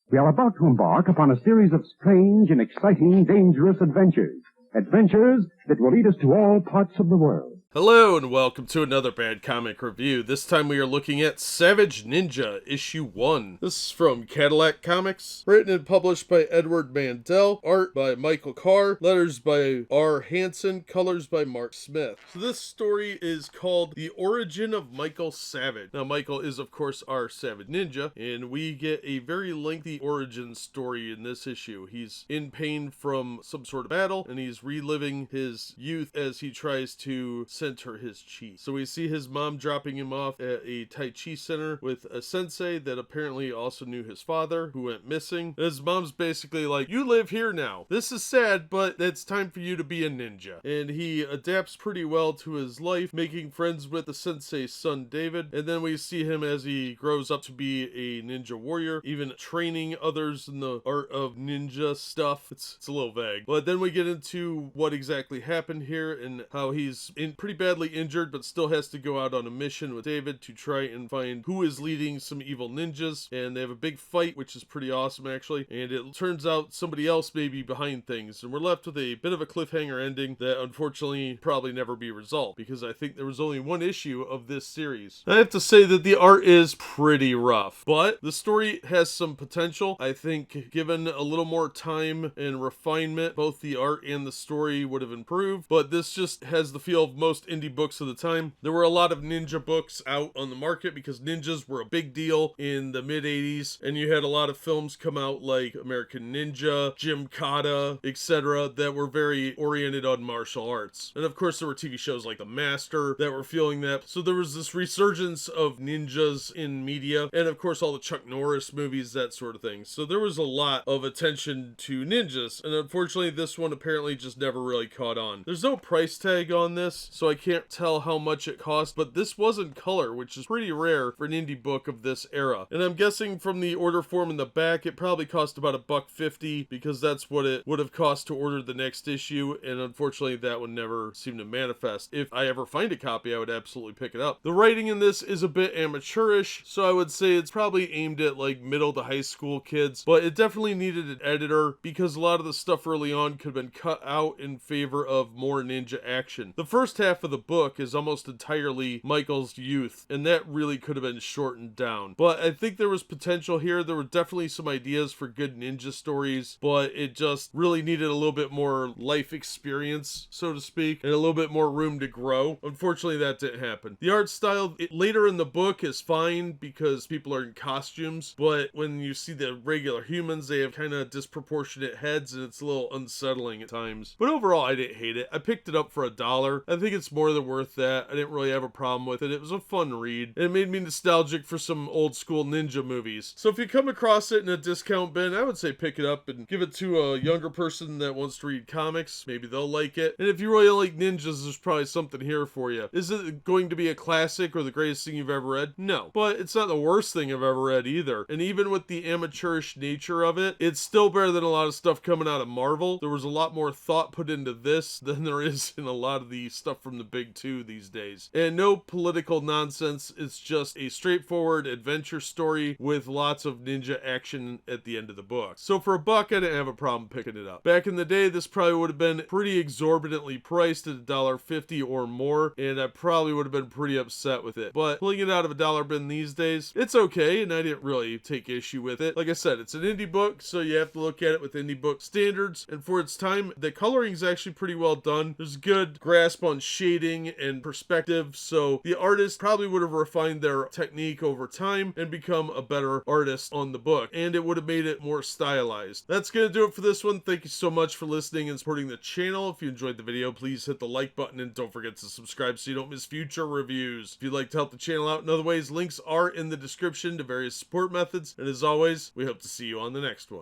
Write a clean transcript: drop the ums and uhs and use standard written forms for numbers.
We are about to embark upon a series of strange and exciting, dangerous adventures. Adventures that will lead us to all parts of the world. Hello and welcome to another Bad Comic Review. This time we are looking at Savage Ninja, Issue 1. This is from Cadillac Comics, written and published by Edward Mandel, art by Michael Carr, letters by Hansen, colors by Mark Smith. So this story is called The Origin of Michael Savage. Now Michael is of course our Savage Ninja, and we get a very lengthy origin story in this issue. He's in pain from some sort of battle, and he's reliving his youth as he tries to center his chi. So we see his mom dropping him off at a Tai Chi center with a sensei that apparently also knew his father, who went missing. His mom's basically like, you live here now. This is sad, but it's time for you to be a ninja. And he adapts pretty well to his life, making friends with the sensei's son, David. And then we see him as he grows up to be a ninja warrior, even training others in the art of ninja stuff. It's a little vague. But then we get into what exactly happened here and how he's pretty badly injured, but still has to go out on a mission with David to try and find who is leading some evil ninjas. And they have a big fight, which is pretty awesome actually. And it turns out somebody else may be behind things. And we're left with a bit of a cliffhanger ending that unfortunately probably never be resolved, because I think there was only one issue of this series. I have to say that the art is pretty rough, but the story has some potential. I think given a little more time and refinement, both the art and the story would have improved. But this just has the feel of most indie books of the time. There were a lot of ninja books out on the market because ninjas were a big deal in the mid 80s, and you had a lot of films come out like American Ninja, Gymkata, etc. that were very oriented on martial arts. And of course there were TV shows like The Master that were feeling that. So there was this resurgence of ninjas in media, and of course all the Chuck Norris movies, that sort of thing. So there was a lot of attention to ninjas, and unfortunately this one apparently just never really caught on. There's no price tag on this, so I can't tell how much it cost, but this was in color, which is pretty rare for an indie book of this era. And I'm guessing from the order form in the back, it probably cost about $1.50, because that's what it would have cost to order the next issue, and unfortunately that would never seem to manifest. If I ever find a copy, I would absolutely pick it up. The writing in this is a bit amateurish, so I would say it's probably aimed at like middle to high school kids, but it definitely needed an editor, because a lot of the stuff early on could have been cut out in favor of more ninja action. The first half of the book is almost entirely Michael's youth, and that really could have been shortened down. But I think there was potential here. There were definitely some ideas for good ninja stories, but it just really needed a little bit more life experience, so to speak, and a little bit more room to grow. Unfortunately, that didn't happen. The art style later in the book is fine because people are in costumes, but when you see the regular humans, they have kind of disproportionate heads, and it's a little unsettling at times. But overall, I didn't hate it. I picked it up for $1. I think it's more than worth that. I didn't really have a problem with it. It was a fun read. It made me nostalgic for some old school ninja movies. So if you come across it in a discount bin, I would say pick it up and give it to a younger person that wants to read comics. Maybe they'll like it. And if you really like ninjas, there's probably something here for you. Is it going to be a classic or the greatest thing you've ever read? No. But it's not the worst thing I've ever read either. And even with the amateurish nature of it, it's still better than a lot of stuff coming out of Marvel. There was a lot more thought put into this than there is in a lot of the stuff from the big two these days. And no political nonsense. It's just a straightforward adventure story with lots of ninja action at the end of the book. So for $1, I didn't have a problem picking it up. Back in the day, this probably would have been pretty exorbitantly priced at $1.50 or more, and I probably would have been pretty upset with it. But pulling it out of a dollar bin these days, it's okay, and I didn't really take issue with it. Like I said, it's an indie book, so you have to look at it with indie book standards, and for its time, the coloring is actually pretty well done. There's a good grasp on shading and perspective, so the artist probably would have refined their technique over time and become a better artist on the book, and it would have made it more stylized. That's gonna do it for this one. Thank you so much for listening and supporting the channel. If you enjoyed the video, please hit the like button and don't forget to subscribe so you don't miss future reviews. If you'd like to help the channel out in other ways, links are in the description to various support methods, and as always, we hope to see you on the next one.